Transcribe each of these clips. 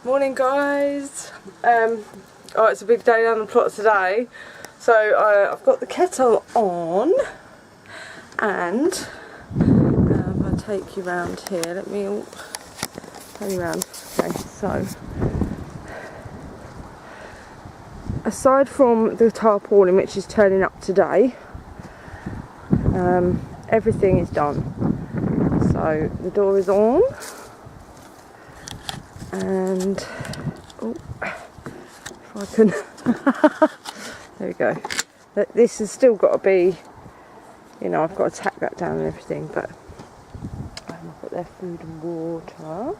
Morning guys. Oh, it's a big day down the plot today. So I've got the kettle on and I'll take you round here. Let me turn you round. Okay, so aside from the tarpaulin which is turning up today, everything is done. So the door is on and if I can there we go. This has still got to be, you know, I've got to tack that down and everything, but I've got their food and water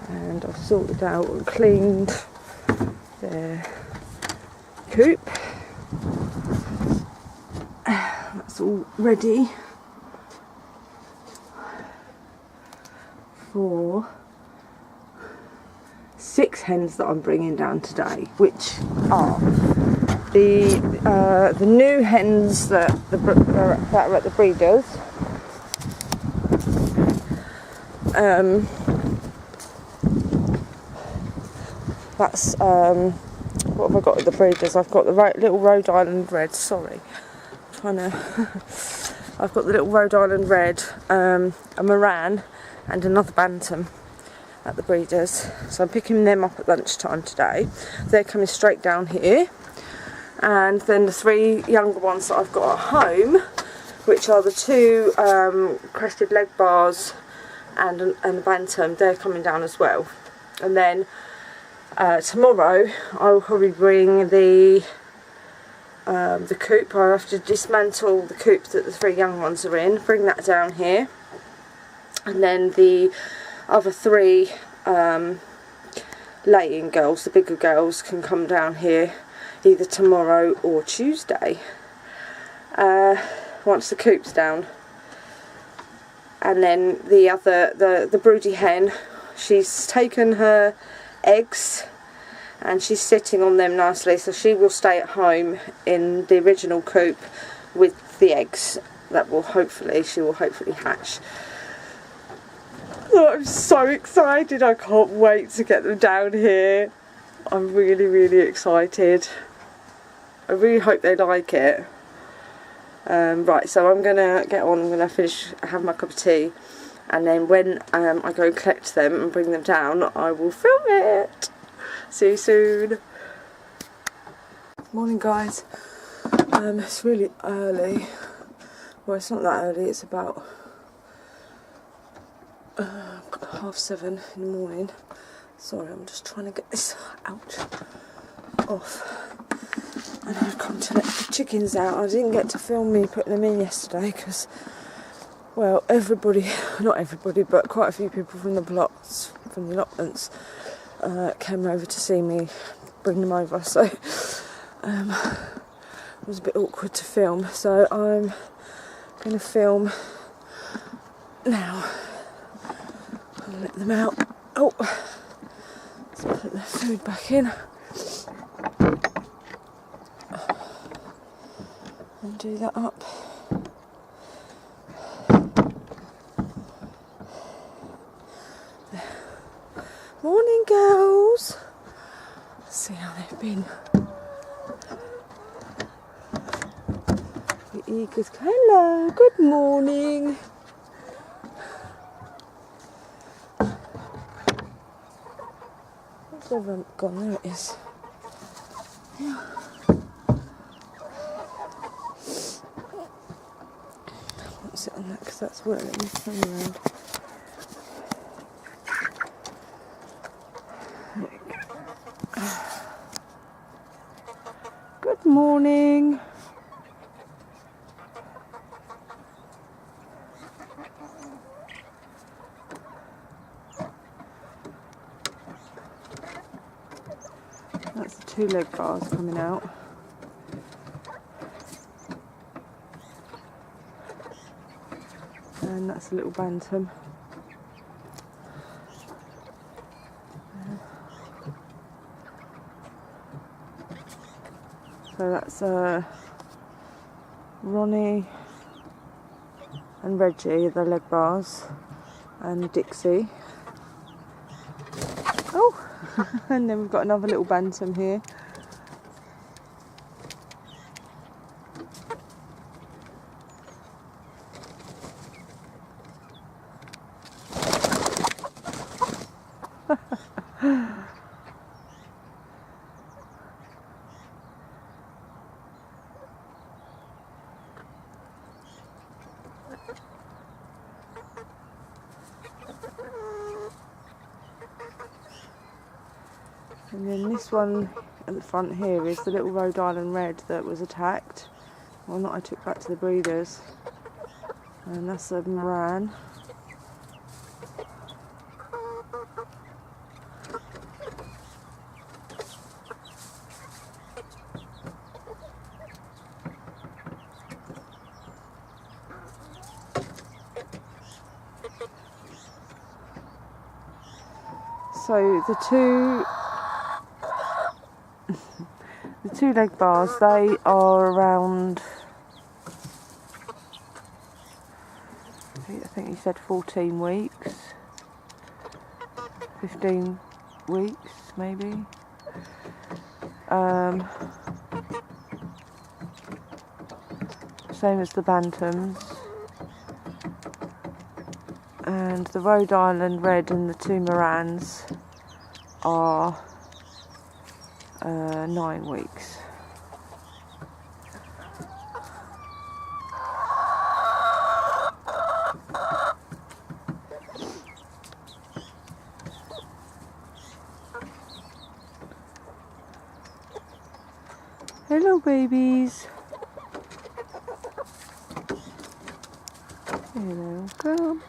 and I've sorted out and cleaned their coop. That's all ready for 6 hens that I'm bringing down today, which are the new hens that are at the breeders. That's what have I got at the breeders? I've got the little Rhode Island Red. Sorry, I've got the little Rhode Island Red, a Moran, and another Bantam at the breeders. So I'm picking them up at lunchtime today. They're coming straight down here. And then the 3 younger ones that I've got at home, which are the 2 crested leg bars and a Bantam, they're coming down as well. And then tomorrow I will probably bring the coop. I'll have to dismantle the coop that the 3 young ones are in, bring that down here. And then the other 3 laying girls, the bigger girls, can come down here either tomorrow or Tuesday once the coop's down. And then the broody hen, she's taken her eggs and she's sitting on them nicely, so she will stay at home in the original coop with the eggs that she will hopefully hatch. Oh, I'm so excited, I can't wait to get them down here. I'm really, really excited. I really hope they like it. Right, so I'm going to get on, I'm going to have my cup of tea, and then when I go and collect them and bring them down, I will film it. See you soon. Morning guys. It's really early. Well, it's not that early, it's about 7:30 in the morning. Sorry, I'm just trying to get this off. And I've come to let the chickens out. I didn't get to film me putting them in yesterday because, well, not everybody, but quite a few people from the plots, from the allotments, came over to see me bring them over. So it was a bit awkward to film. So I'm going to film now. I'll let them out. Oh, let's put the food back in and do that up. There. Morning girls. Let's see how they've been. The eagles. Hello, good morning. Where's gone? There it is. Yeah. I won't sit on that because that's where let me turn around. Good morning. That's the 2 leg bars coming out. And that's a little Bantam. So that's Ronnie and Reggie, the leg bars, and Dixie. Oh, And then we've got another little bantam here. And then this one at the front here is the little Rhode Island Red that was attacked. One that I took back to the breeders. And that's a Moran. So the two leg bars, they are around, I think he said 14 weeks, 15 weeks maybe. Same as the bantams. And the Rhode Island Red and the two Morans are 9 weeks. Hello, babies. Hello, come.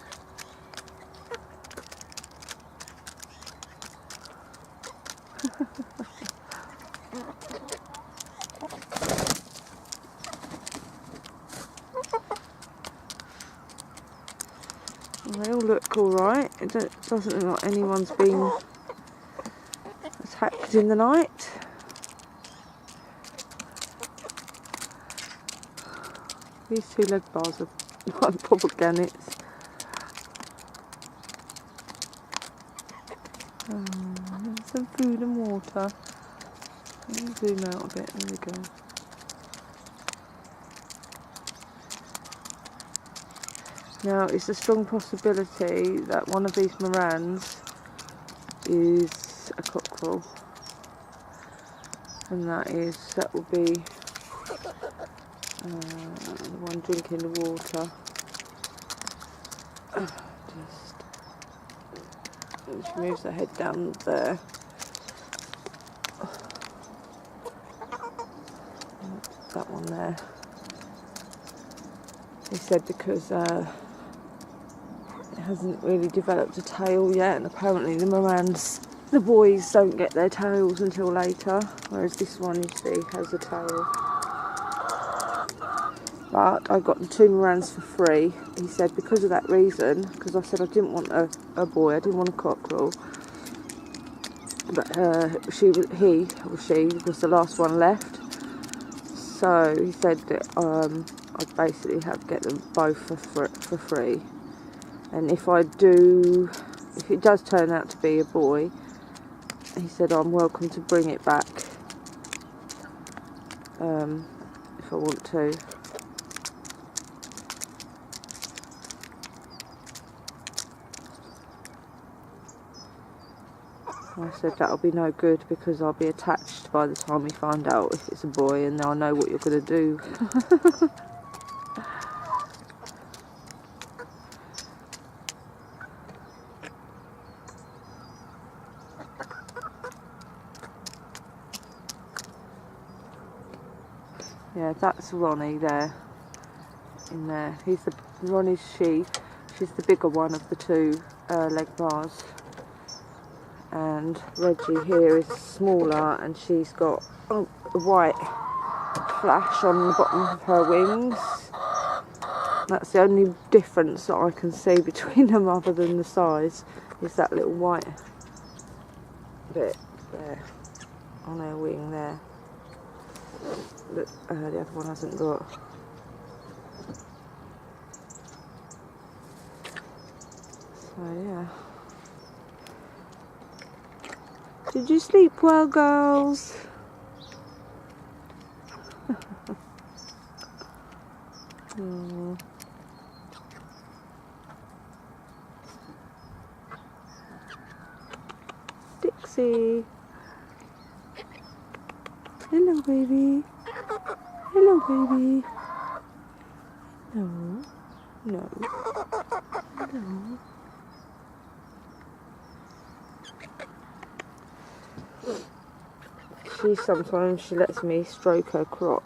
They all look alright. It doesn't look like anyone's been attacked in the night. These two leg bars are like proper gannets. Some food and water. Let me zoom out a bit. There we go. Now, it's a strong possibility that one of these Morans is a cockerel, and that will be the one drinking the water. She moves her head down there. That one there. He said because it hasn't really developed a tail yet, and apparently the Morans, the boys, don't get their tails until later, whereas this one, you see, has a tail. But I got the two Morans for free. He said because of that reason, because I said I didn't want a boy, I didn't want a cockerel. But she was the last one left. So he said that I'd basically have to get them both for free. And if it does turn out to be a boy, he said I'm welcome to bring it back if I want to. I said that'll be no good because I'll be attached by the time we find out if it's a boy, and I'll know what you're going to do. Yeah, that's Ronnie there. In there. Ronnie's she's the bigger one of the two leg bars. And Reggie here is smaller, and she's got a white flash on the bottom of her wings. That's the only difference that I can see between them, other than the size, is that little white bit there on her wing there. Look, the other one hasn't got. So yeah. Did you sleep well, girls? Oh. Dixie. Hello, baby. Hello, baby. No. No. No. Sometimes she lets me stroke her crop.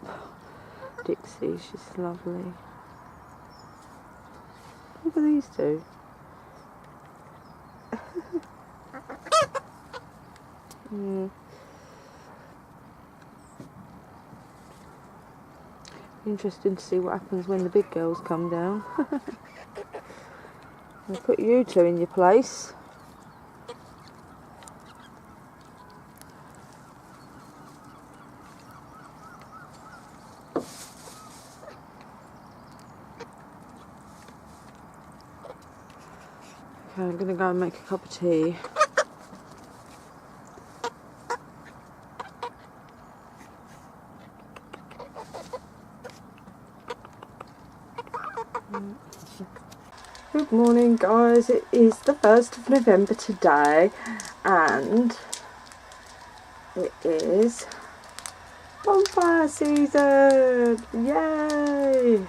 Dixie, she's lovely. Look at these two. Interesting to see what happens when the big girls come down. I'll put you two in your place. Okay, I'm going to go and make a cup of tea. Good morning, guys. It is the 1st of November today, and it is bonfire season! Yay!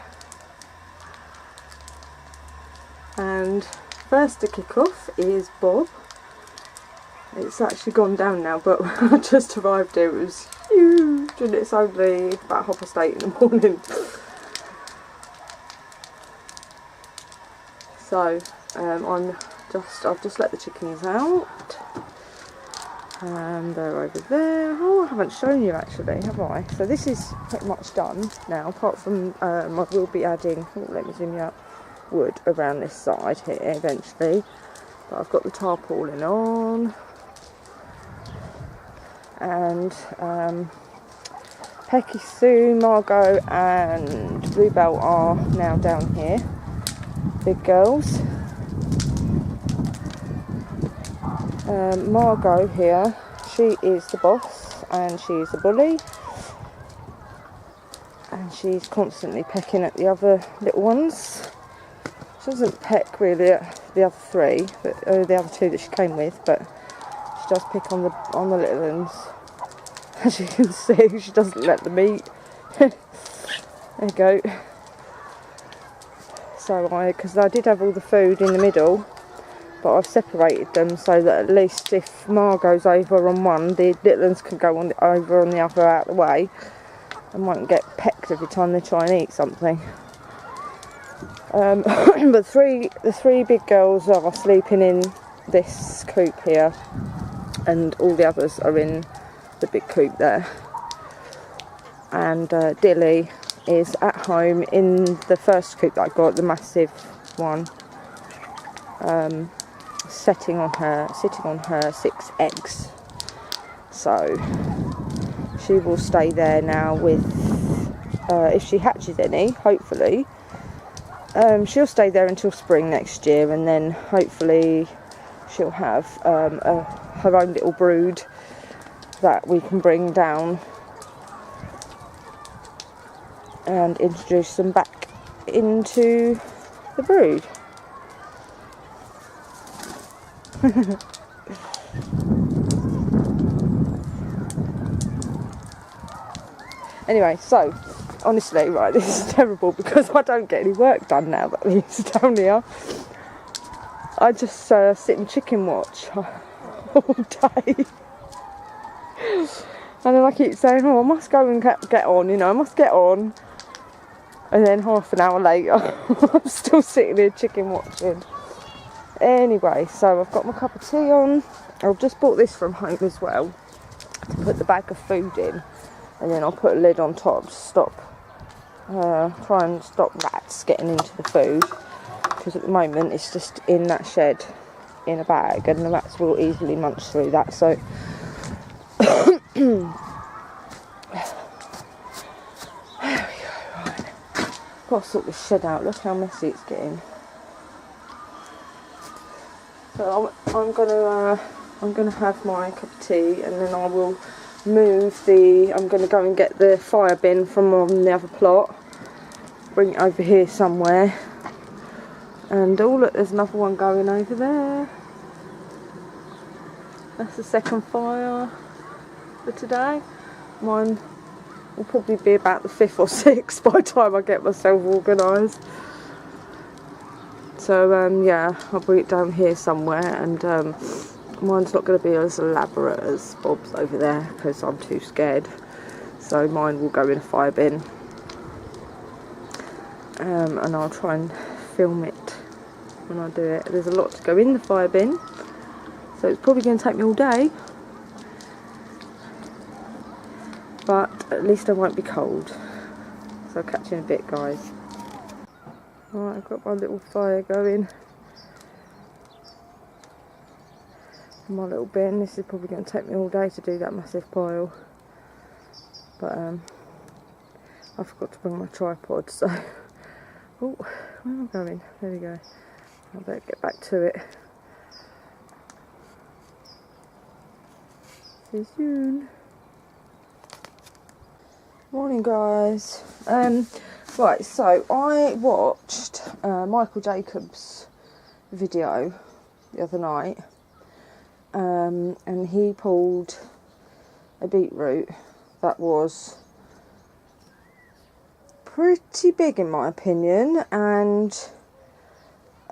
And first to kick off is Bob. It's actually gone down now, but when I just arrived here, it was huge, and it's only about 8:30 in the morning. So I've just let the chickens out, and they're over there. Oh, I haven't shown you actually, have I? So this is pretty much done now, apart from I will be adding, let me zoom you out, wood around this side here eventually. But I've got the tarpaulin on, and Pecky Sue, Margot and Bluebell are now down here. Big girls. Margot here, she is the boss and she's a bully, and she's constantly pecking at the other little ones. She doesn't peck really at the other three, but the other two that she came with, but she does pick on the little ones. As you can see, she doesn't let them eat. There you go. So because I did have all the food in the middle, but I've separated them so that at least if Ma goes over on one, the little ones can go over on the other out of the way, and won't get pecked every time they try and eat something. But the three big girls are sleeping in this coop here, and all the others are in the big coop there. And Dilly is at home in the first coop that I got, the massive one, sitting on her 6 eggs. So she will stay there now with, if she hatches any, hopefully, she'll stay there until spring next year, and then hopefully she'll have her own little brood that we can bring down and introduce them back into the brood. Anyway, so honestly, right, this is terrible because I don't get any work done now that he's down here. I just sit and chicken watch all day. And then I keep saying, oh, I must go and get on, I must get on. And then half an hour later, I'm still sitting here chicken watching. Anyway, so I've got my cup of tea on. I've just bought this from home as well, to put the bag of food in. And then I'll put a lid on top to try and stop rats getting into the food. Because at the moment it's just in that shed in a bag, and the rats will easily munch through that. So there we go, right. Got to sort this shed out. Look how messy it's getting. So I'm going to I'm going to have my cup of tea, and then I will move the... I'm going to go and get the fire bin from on the other plot, bring it over here somewhere, and oh look, there's another one going over there. That's the second fire for today. Mine will probably be about the 5th or 6th by the time I get myself organised. So yeah, I'll bring it down here somewhere, and mine's not going to be as elaborate as Bob's over there because I'm too scared. So mine will go in a fire bin, and I'll try and film it when I do it. There's a lot to go in the fire bin, so it's probably going to take me all day, but at least I won't be cold. So I'll catch you in a bit, guys. Right, I've got my little fire going. My little bin. This is probably going to take me all day to do that massive pile, but I forgot to bring my tripod, so oh, where am I going? There we go. I better get back to it. See you soon. Morning, guys. Right, so I watched Michael Jacobs' video the other night, and he pulled a beetroot that was pretty big in my opinion, and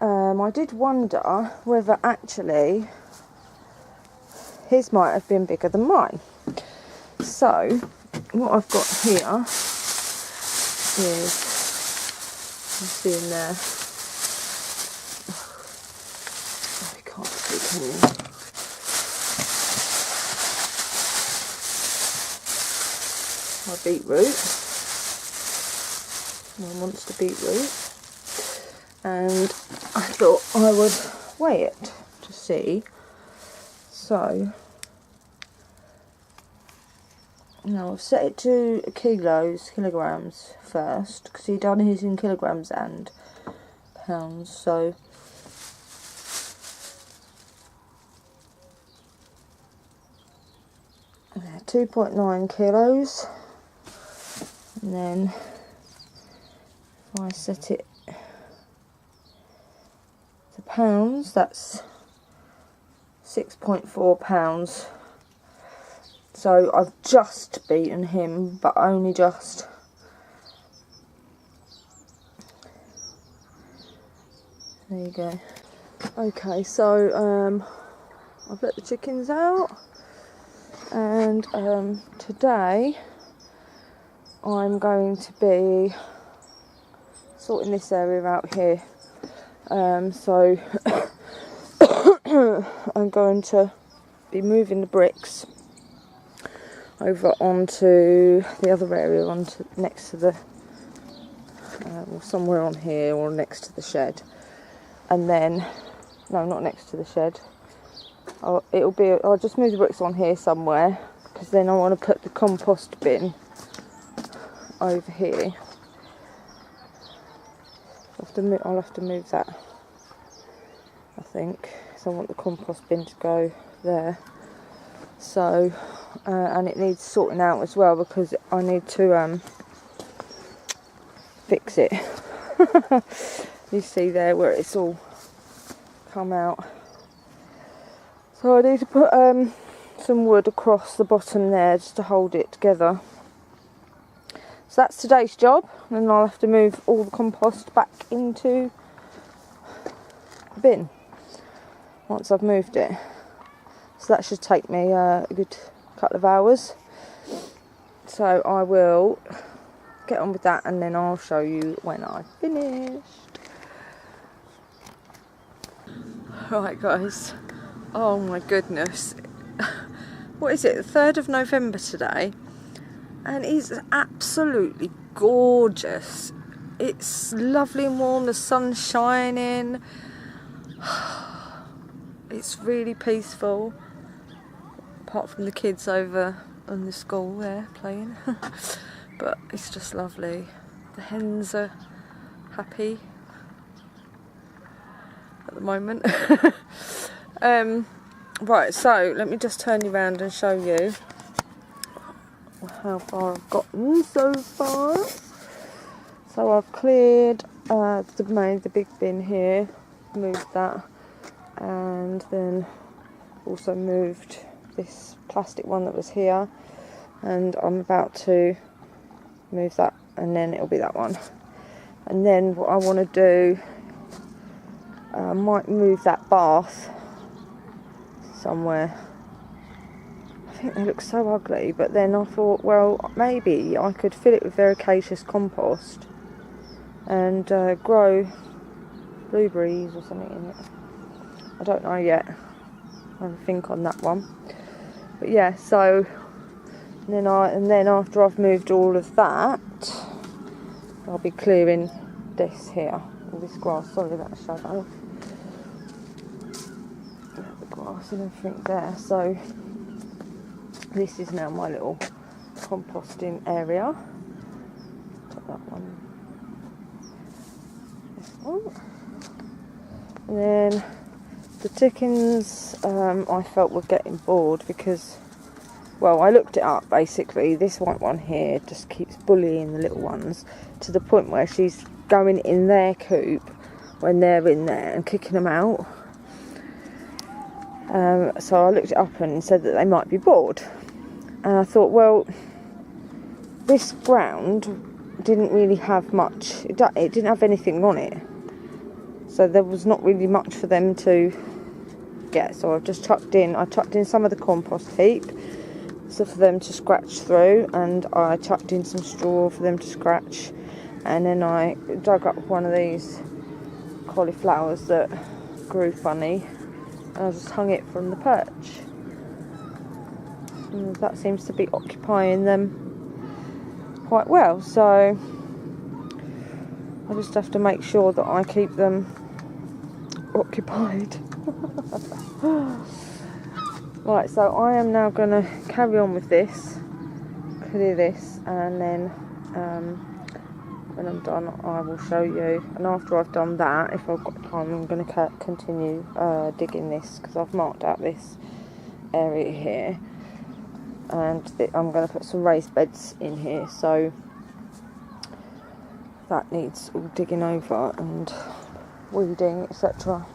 I did wonder whether actually his might have been bigger than mine. So what I've got here is, you see in there, oh, you can't see, can you? My beetroot, my monster beetroot, and I thought I would weigh it to see. So now I've set it to kilograms first, because he done his in kilograms and pounds. So 2.9 kilos, and then if I set it to pounds, that's 6.4 pounds. So I've just beaten him, but only just. There you go. Okay, so I've let the chickens out, and today I'm going to be sorting this area out here. So I'm going to be moving the bricks over onto the other area, onto next to the or somewhere on here, or next to the shed, and then no, not next to the shed. I'll just move the bricks on here somewhere, because then I want to put the compost bin over here. I'll have to move that, I think, so I want the compost bin to go there. So and it needs sorting out as well, because I need to fix it. You see there where it's all come out. So I need to put some wood across the bottom there just to hold it together. So that's today's job, and then I'll have to move all the compost back into the bin once I've moved it. So that should take me a good couple of hours. So I will get on with that, and then I'll show you when I've finished. Right, guys. Oh my goodness. What is it? The 3rd of November today. And it's absolutely gorgeous. It's lovely and warm. The sun's shining. It's really peaceful. Apart from the kids over in the school there playing. But it's just lovely. The hens are happy at the moment. Right, so let me just turn you around and show you how far I've gotten so far. So I've cleared the big bin here, moved that, and then also moved this plastic one that was here, and I'm about to move that, and then it'll be that one. And then what I want to do, I might move that bath somewhere. I think they look so ugly, but then I thought, well, maybe I could fill it with vericaceous compost and grow blueberries or something in it. I don't know yet. I have a think on that one. But yeah, so then after I've moved all of that, I'll be clearing this here, all this grass. Sorry about the shadow. The grass and everything there. So this is now my little composting area. Put that one. This one. And then the chickens, I felt were getting bored because, well, I looked it up basically. This white one here just keeps bullying the little ones to the point where she's going in their coop when they're in there and kicking them out. So I looked it up and said that they might be bored. And I thought, well, this ground didn't really have much. It didn't have anything on it. So there was not really much for them to get. So I've just chucked in some of the compost heap, so for them to scratch through, and I chucked in some straw for them to scratch, and then I dug up one of these cauliflowers that grew funny, and I just hung it from the perch. And that seems to be occupying them quite well, so I just have to make sure that I keep them occupied. Right, so I am now going to carry on with this, clear this, and then when I'm done I will show you. And after I've done that, if I've got time, I'm going to continue digging this, because I've marked out this area here, and I'm going to put some raised beds in here, so that needs all digging over and weeding, etc.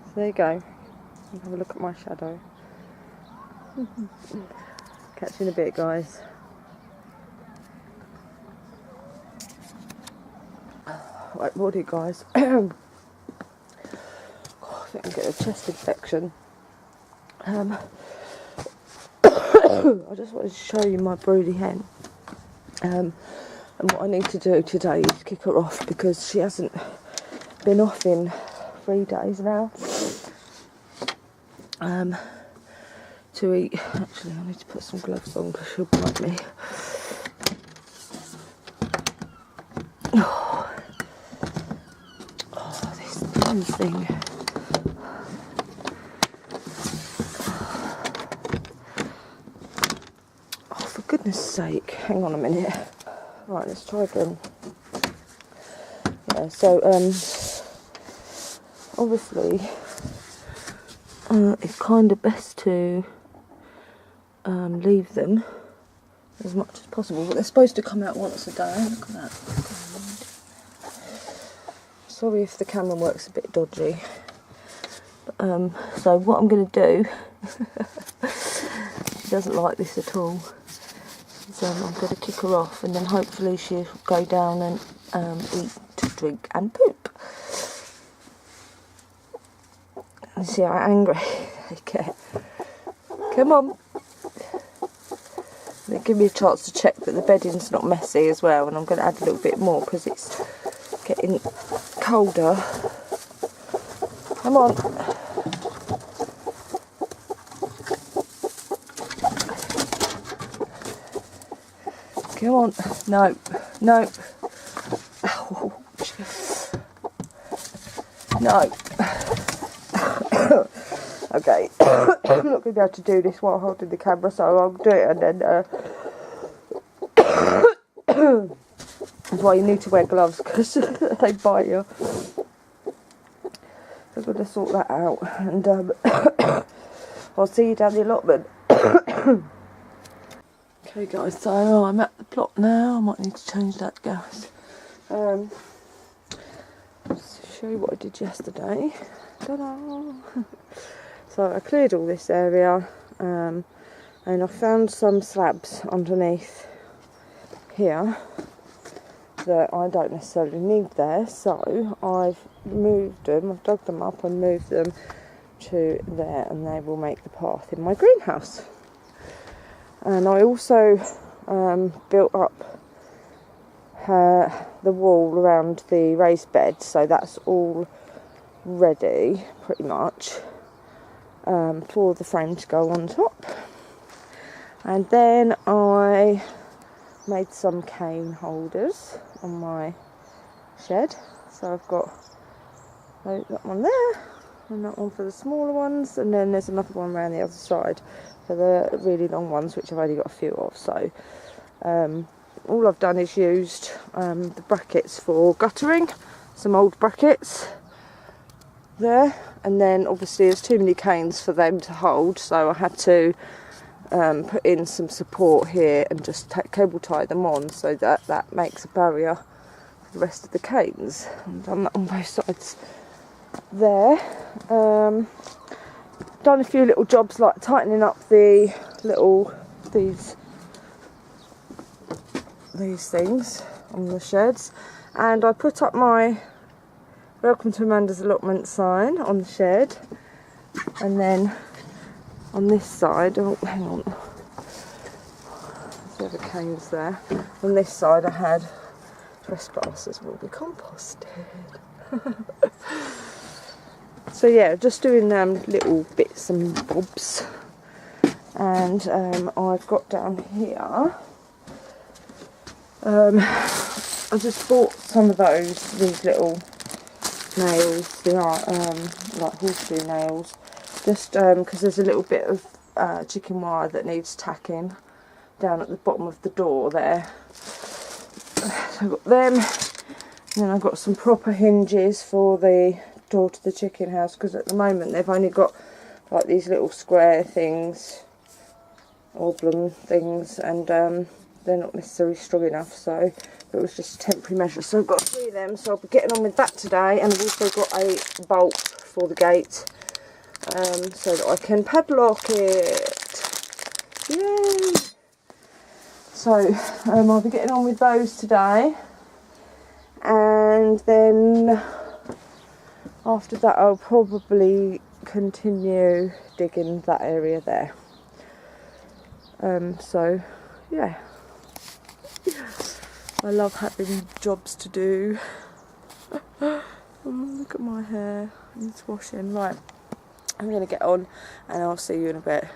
So there you go. Have a look at my shadow. Catch you in a bit, guys. Right, morning, guys. I think I'm getting a chest infection. I just wanted to show you my broody hen. And what I need to do today is kick her off, because she hasn't been off in 3 days now. To eat. Actually, I need to put some gloves on because she'll bite me. Oh, this damn thing. Oh, for goodness sake. Hang on a minute. Right, let's try again. Yeah, so, obviously, it's kind of best to leave them as much as possible, but they're supposed to come out once a day. Look at that. Sorry if the camera works a bit dodgy. But, so what I'm going to do, she doesn't like this at all, so I'm going to kick her off, and then hopefully she'll go down and eat, drink and poop. And see how angry they get. Come on. And it gives me a chance to check that the bedding's not messy as well, and I'm going to add a little bit more because it's getting colder. Come on. Come on. No. No. No. Okay. I'm not going to be able to do this while holding the camera, so I'll do it, and then that's why you need to wear gloves, because they bite you. So I'm going to sort that out, and I'll see you down the allotment. Okay guys, so I'm at the plot now. I might need to change that gas. Show you what I did yesterday. Ta-da! So I cleared all this area, and I found some slabs underneath here that I don't necessarily need there, so I've moved them, I've dug them up and moved them to there, and they will make the path in my greenhouse. And I also built up the wall around the raised bed, so that's all ready pretty much for the frame to go on top. And then I made some cane holders on my shed, so I've got that one there and that one for the smaller ones, and then there's another one around the other side for the really long ones, which I've only got a few of. So all I've done is used the brackets for guttering, some old brackets there, and then obviously there's too many canes for them to hold, so I had to put in some support here and just cable tie them on, so that makes a barrier for the rest of the canes. I've done that on both sides there. Done a few little jobs like tightening up the these things on the sheds, and I put up my Welcome to Amanda's Allotment sign on the shed, and then on this side, oh hang on, there's the canes there. On this side I had trespassers will be composted. So yeah, just doing little bits and bobs. And I've got down here, I just bought some of these little nails, they are like horseshoe nails, just because there's a little bit of chicken wire that needs tacking down at the bottom of the door there. So I've got them, and then I've got some proper hinges for the door to the chicken house, because at the moment they've only got like these little square things, oblong things, and they're not necessarily strong enough, so it was just a temporary measure. So I've got 3 of them, so I'll be getting on with that today, and I've also got a bolt for the gate so that I can padlock it. Yay! So I'll be getting on with those today, and then after that I'll probably continue digging that area there. So yeah, I love having jobs to do. Oh, look at my hair, it's washing. Right, I'm going to get on and I'll see you in a bit.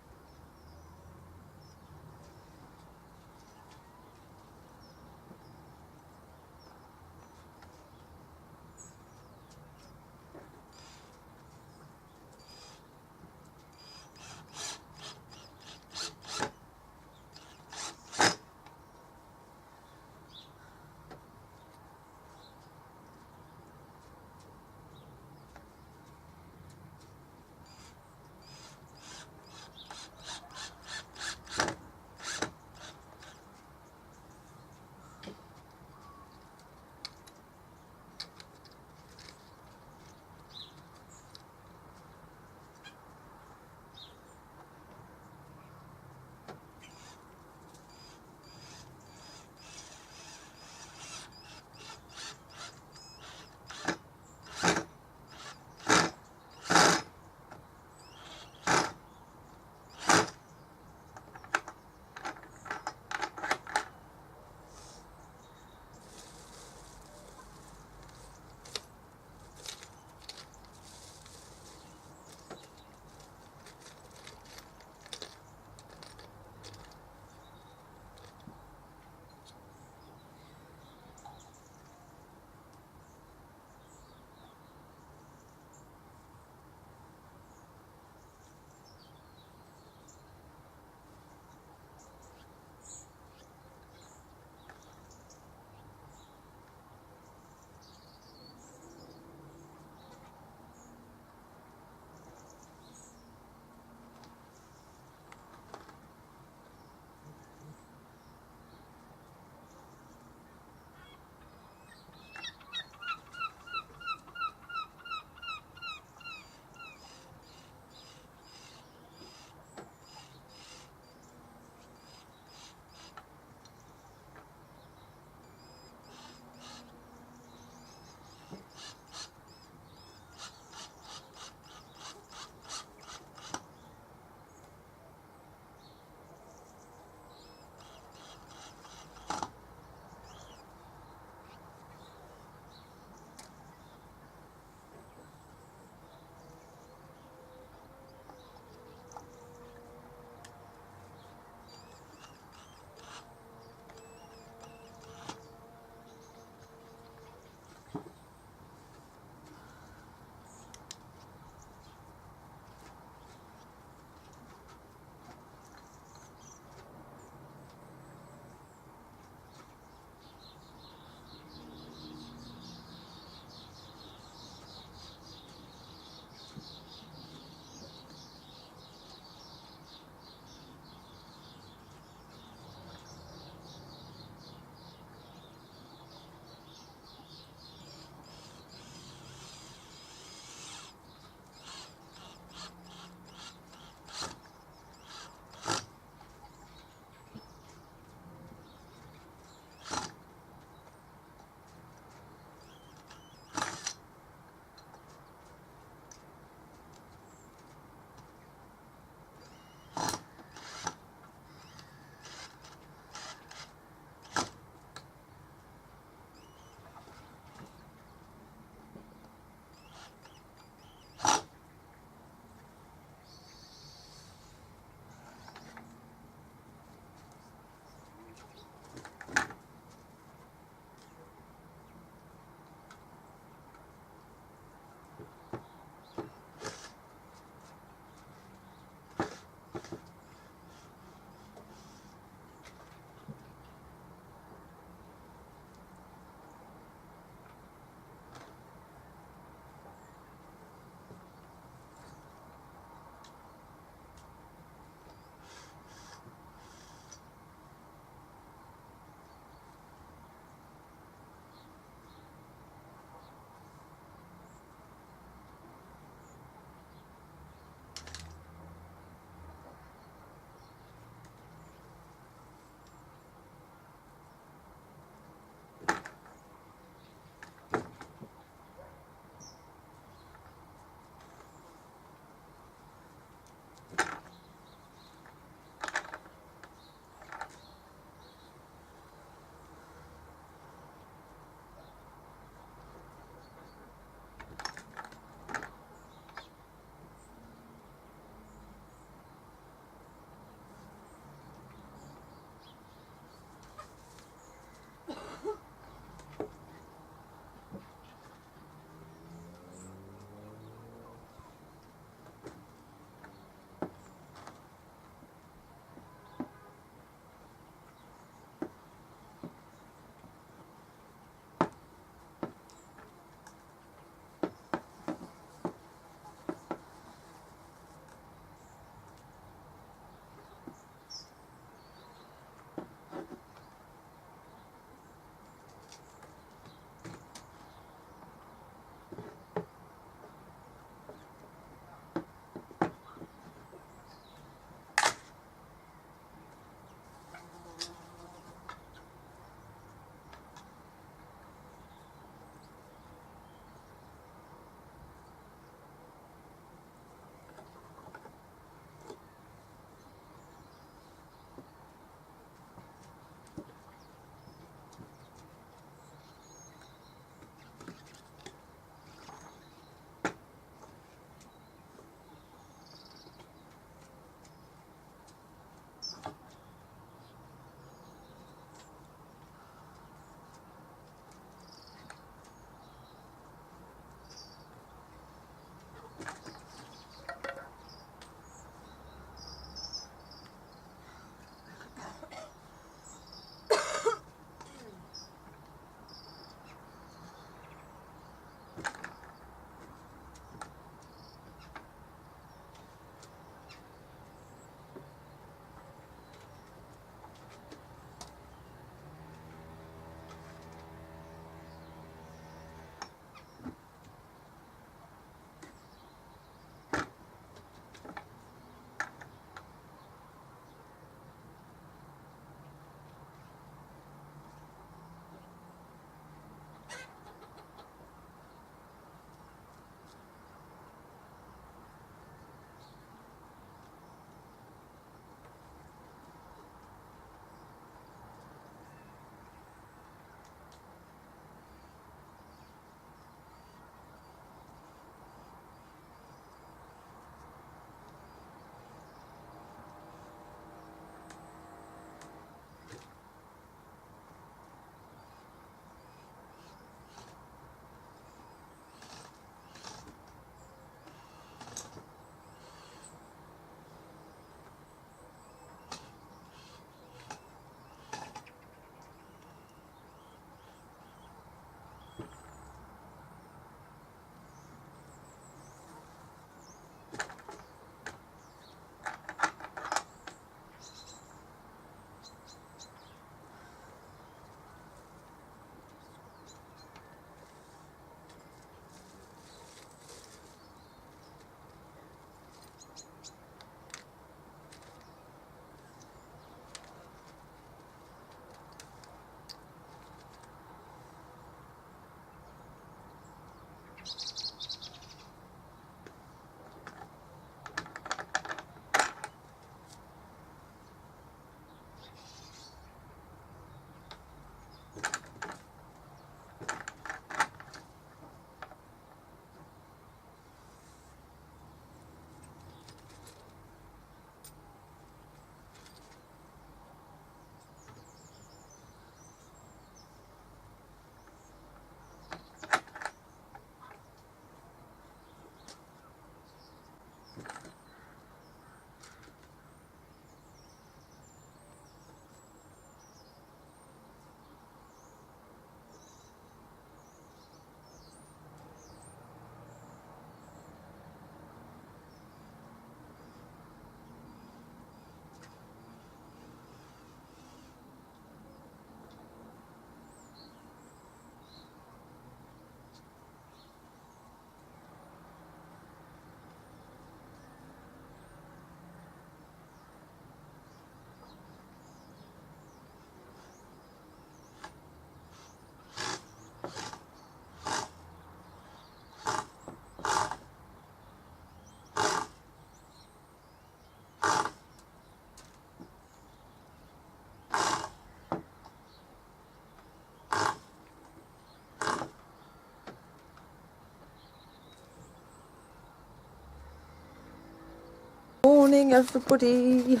Morning everybody.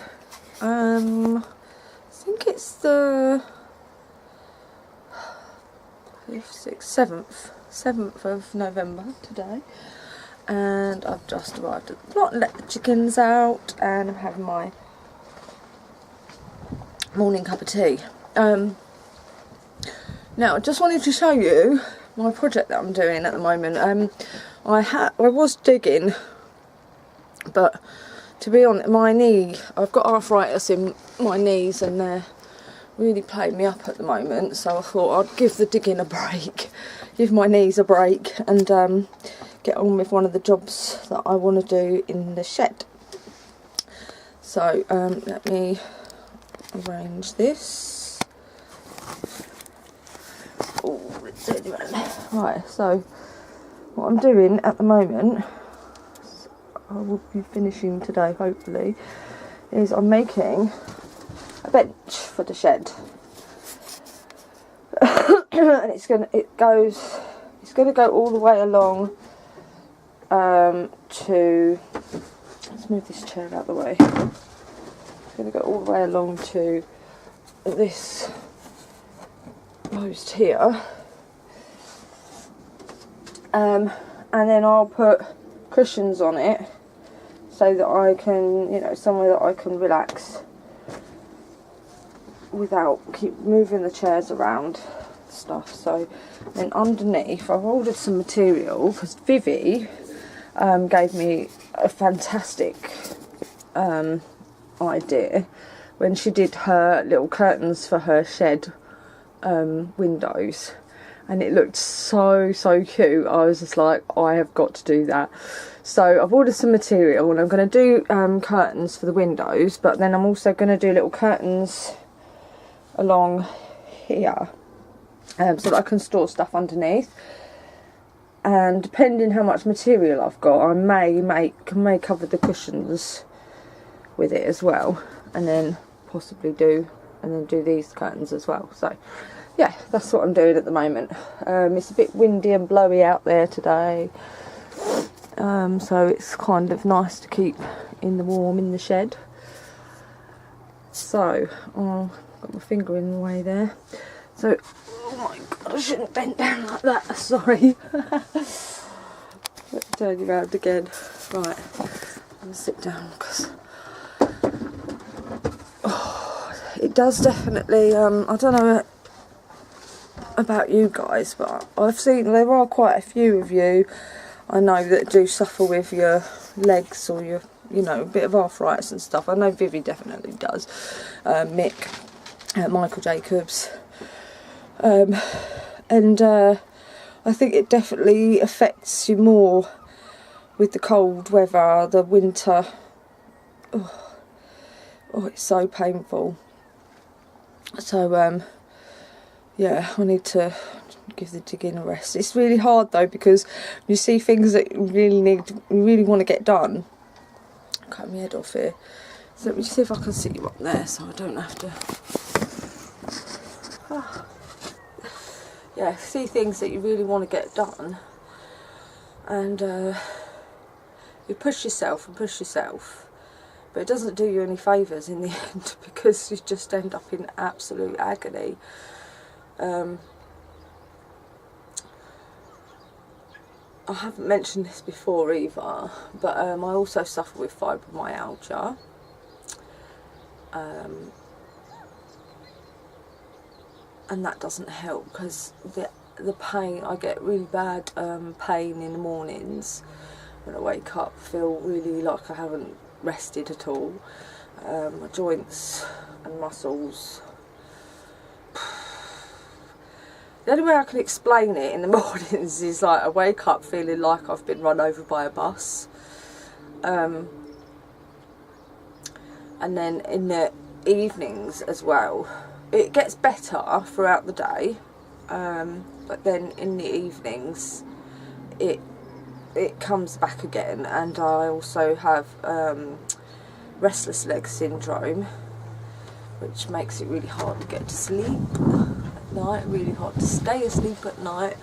I think it's the 5th, 6th, 7th of November today, and I've just arrived at the plot and let the chickens out, and I'm having my morning cup of tea. Now I just wanted to show you my project that I'm doing at the moment. I was digging, but to be honest, my knee, I've got arthritis in my knees and they're really playing me up at the moment, so I thought I'd give the digging a break, give my knees a break, and get on with one of the jobs that I want to do in the shed. So let me arrange this. Oh, it's dirty man. Right, so what I'm doing at the moment, I will be finishing today hopefully, is I'm making a bench for the shed. And it's gonna go all the way along to, let's move this chair out of the way. It's gonna go all the way along to this post here. And then I'll put cushions on it so that I can, you know, somewhere that I can relax without keep moving the chairs around stuff. So then underneath I've ordered some material because Vivi gave me a fantastic idea when she did her little curtains for her shed windows, and it looked so cute. I was just like, I have got to do that. So I've ordered some material and I'm going to do curtains for the windows, but then I'm also going to do little curtains along here so that I can store stuff underneath. And depending how much material I've got, I may cover the cushions with it as well, and then possibly do these curtains as well. So yeah, that's what I'm doing at the moment. It's a bit windy and blowy out there today, so it's kind of nice to keep in the warm in the shed. So got my finger in the way there. So, oh my god, I shouldn't bend down like that, sorry. Let's turn you around again. Right, I'm going to sit down because it does definitely, I don't know about you guys, but I've seen there are quite a few of you I know that do suffer with your legs or your, you know, a bit of arthritis and stuff. I know Vivi definitely does. Mick, Michael Jacobs, and I think it definitely affects you more with the cold weather, the winter. Oh, it's so painful. So yeah, I need to give the digging a rest. It's really hard though, because you see things that you really want to get done. Cut my head off here. So let me see if I can sit you up there so I don't have to. Yeah, see things that you really want to get done, and you push yourself and push yourself, but it doesn't do you any favours in the end, because you just end up in absolute agony. I haven't mentioned this before either, but I also suffer with fibromyalgia. And that doesn't help, because the pain, I get really bad pain in the mornings when I wake up, feel really like I haven't rested at all. My joints and muscles. The only way I can explain it in the mornings is like I wake up feeling like I've been run over by a bus. And then in the evenings as well, it gets better throughout the day, but then in the evenings it comes back again. And I also have restless leg syndrome, which makes it really hard to get to sleep at night, really hard to stay asleep at night.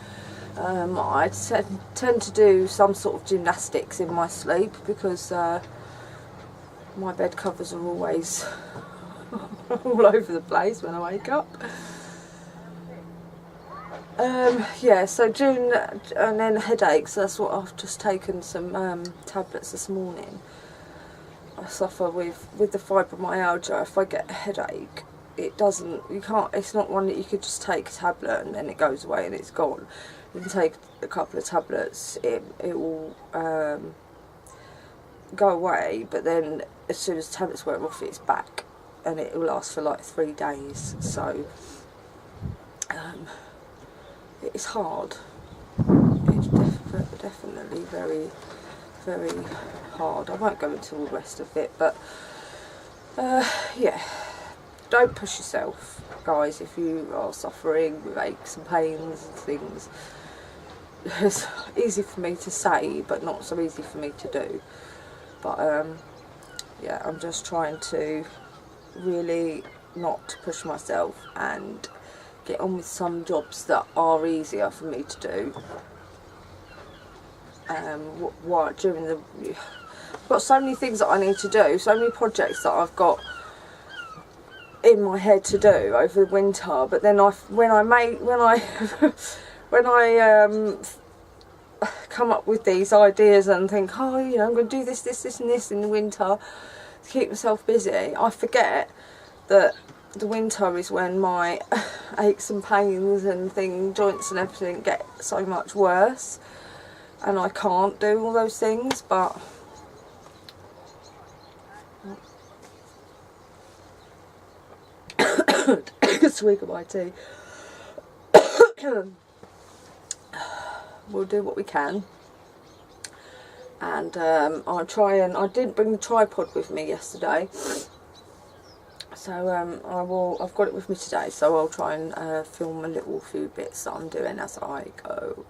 I tend to do some sort of gymnastics in my sleep, because my bed covers are always all over the place when I wake up. Yeah, so during and then headaches, that's what I've just taken some tablets this morning. I suffer with the fibromyalgia. If I get a headache, it's not one that you could just take a tablet and then it goes away and it's gone. You can take a couple of tablets, it will go away, but then as soon as the tablets wear off, it's back. And it will last for like 3 days, so it's hard. It's definitely very, very hard. I won't go into all the rest of it, but yeah, don't push yourself, guys, if you are suffering with aches and pains and things. It's easy for me to say, but not so easy for me to do. But yeah, I'm just trying to really not push myself and get on with some jobs that are easier for me to do. I've got so many things that I need to do, so many projects that I've got in my head to do over the winter. But then when I come up with these ideas and think, oh, you know, I'm going to do this, this and this in the winter to keep myself busy, I forget that the winter is when my aches and pains and joints and everything get so much worse, and I can't do all those things. But a swig of my tea. We'll do what we can, and I'll try. And I didn't bring the tripod with me yesterday, so I've got it with me today, so I'll try and film a few bits that I'm doing as I go.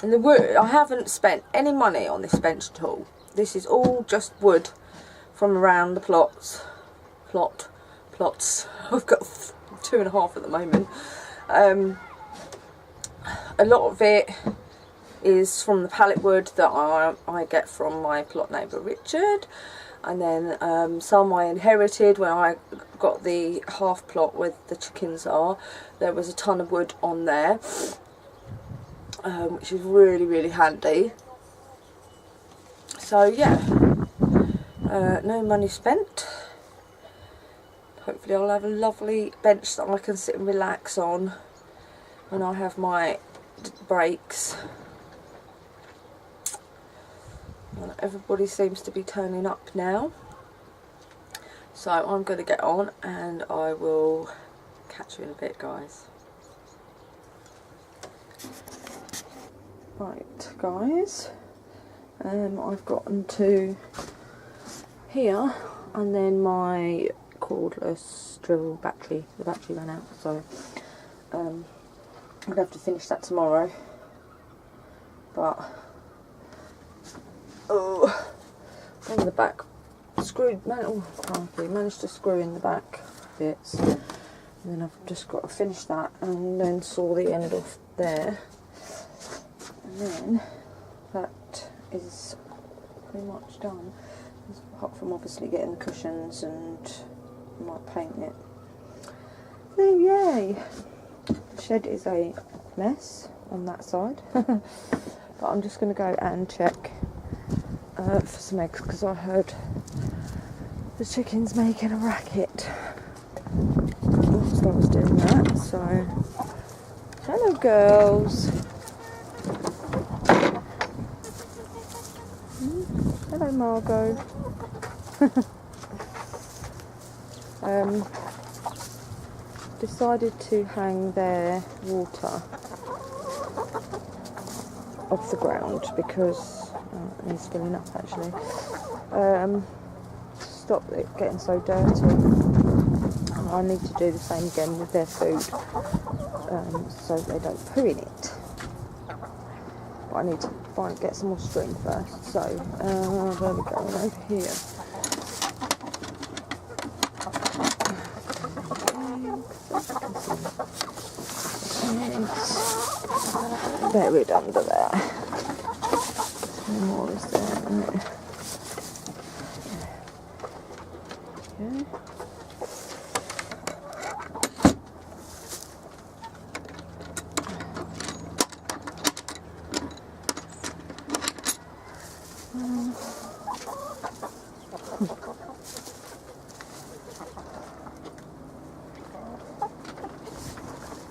And the wood, I haven't spent any money on this bench at all. This is all just wood from around the plots. I've got 2.5 at the moment. A lot of it is from the pallet wood that I get from my plot neighbour Richard, and then some I inherited when I got the half plot where the chickens are. There was a ton of wood on there, which is really, really handy. So yeah, no money spent. Hopefully I'll have a lovely bench that I can sit and relax on when I have my breaks. And everybody seems to be turning up now, so I'm going to get on and I will catch you in a bit, guys. Right, guys, I've gotten to here, and then my cordless drill battery, the battery ran out, so I'm going to have to finish that tomorrow. But, oh, on the back, managed to screw in the back bits. And then I've just got to finish that and then saw the end off there. And then that is pretty much done. Apart from obviously getting the cushions and I might paint it. So yay! The shed is a mess on that side. But I'm just going to go and check for some eggs because I heard the chickens making a racket whilst I was doing that. So, hello girls. Hello Margot. Decided to hang their water off the ground because it needs filling up actually. Stop it getting so dirty. I need to do the same again with their food so they don't poo in it. But I need to get some more string first. So there we go, over here. Buried under there. No more is there, isn't it? Okay.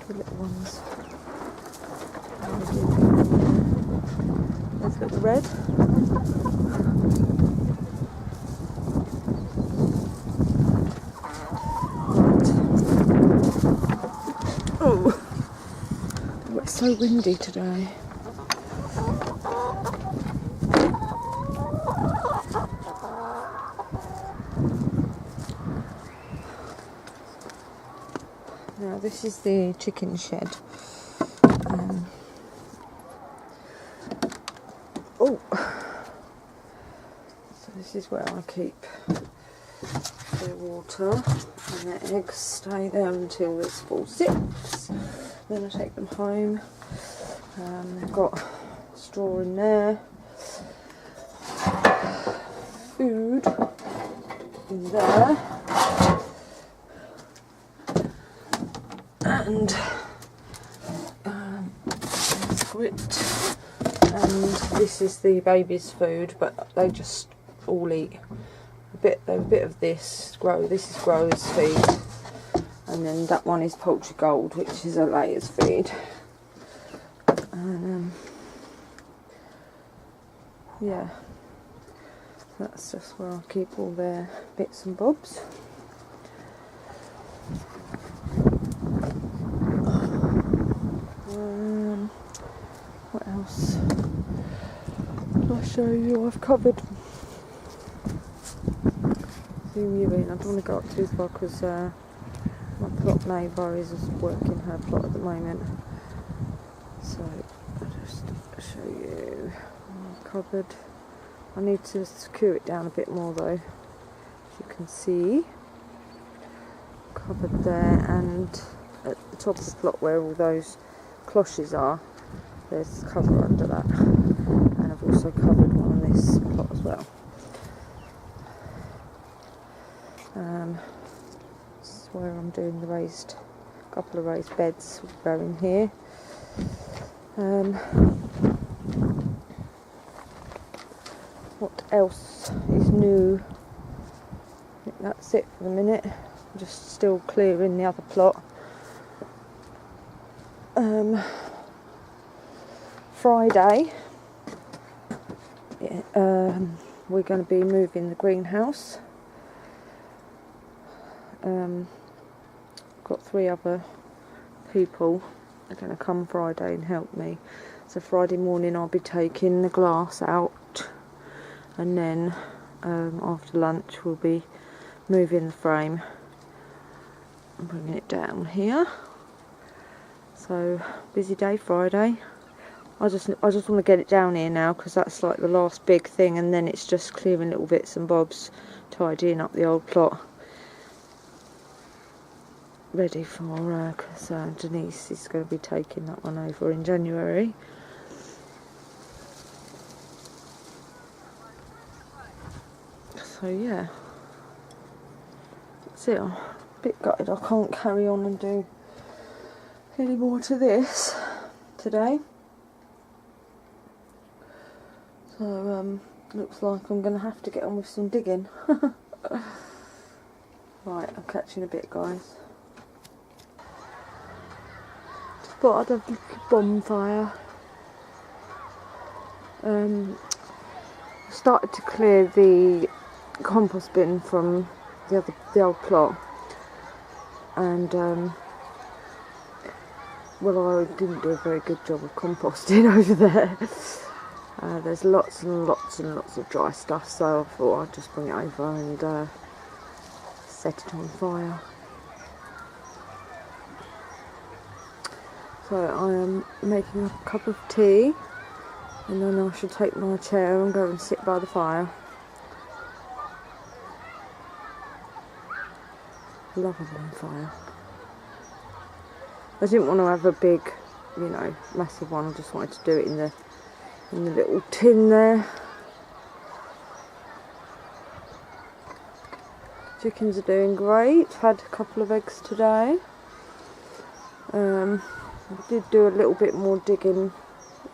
The little ones. Let's look at the red. Oh, it's so windy today. Now this is the chicken shed. So this is where I keep their water, and their eggs stay there until it's full 6. Then I take them home. They've got straw in there, food in there, and grit. And this is the baby's food, but they just all eat a bit of this. This is Grower's feed, and then that one is Poultry Gold, which is a layer's feed. And yeah, that's just where I keep all their bits and bobs. What else? I'll show you. I've covered. Zoom you in. I don't want to go up too far because my plot neighbour is working her plot at the moment. So I'll just show you. I've covered. I need to secure it down a bit more though. As you can see, covered there, and at the top of the plot where all those cloches are, there's cover under that, and I've also covered one on this plot as well. This is where I'm doing the couple of raised beds going here. What else is new? I think that's it for the minute. I'm just still clearing the other plot. Friday, we're going to be moving the greenhouse. Got 3 other people are going to come Friday and help me. So Friday morning I'll be taking the glass out, and then after lunch we'll be moving the frame and bringing it down here. So busy day Friday. I just want to get it down here now, because that's like the last big thing, and then it's just clearing little bits and bobs, tidying up the old plot, ready for because Denise is going to be taking that one over in January. So yeah, that's it. I'm a bit gutted I can't carry on and do any more to this today. So looks like I'm going to have to get on with some digging. Right, I'll catch you in a bit, guys. Just thought I'd have a little bonfire. Started to clear the compost bin from the old plot, and well, I didn't do a very good job of composting over there. There's lots and lots and lots of dry stuff, so I thought I'd just bring it over and set it on fire. So I am making a cup of tea, and then I shall take my chair and go and sit by the fire. Love a bonfire. I didn't want to have a big, you know, massive one. I just wanted to do it in the little tin there. Chickens are doing great. Had a couple of eggs today. I did do a little bit more digging.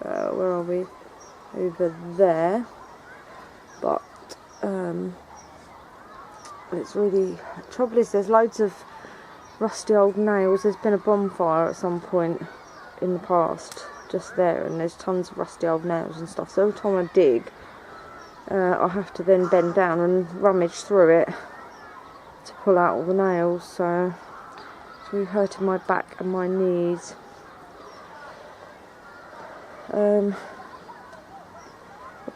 Where are we? Over there. But it's really, the trouble is there's loads of rusty old nails. There's been a bonfire at some point in the past just there, and there's tons of rusty old nails and stuff, so every time I dig I have to then bend down and rummage through it to pull out all the nails, so it's really hurting my back and my knees. I'll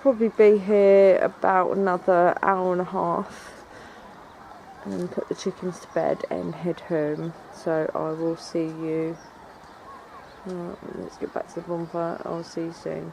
probably be here about another hour and a half and put the chickens to bed and head home, so I will see you. Let's get back to the bonfire. I'll see you soon.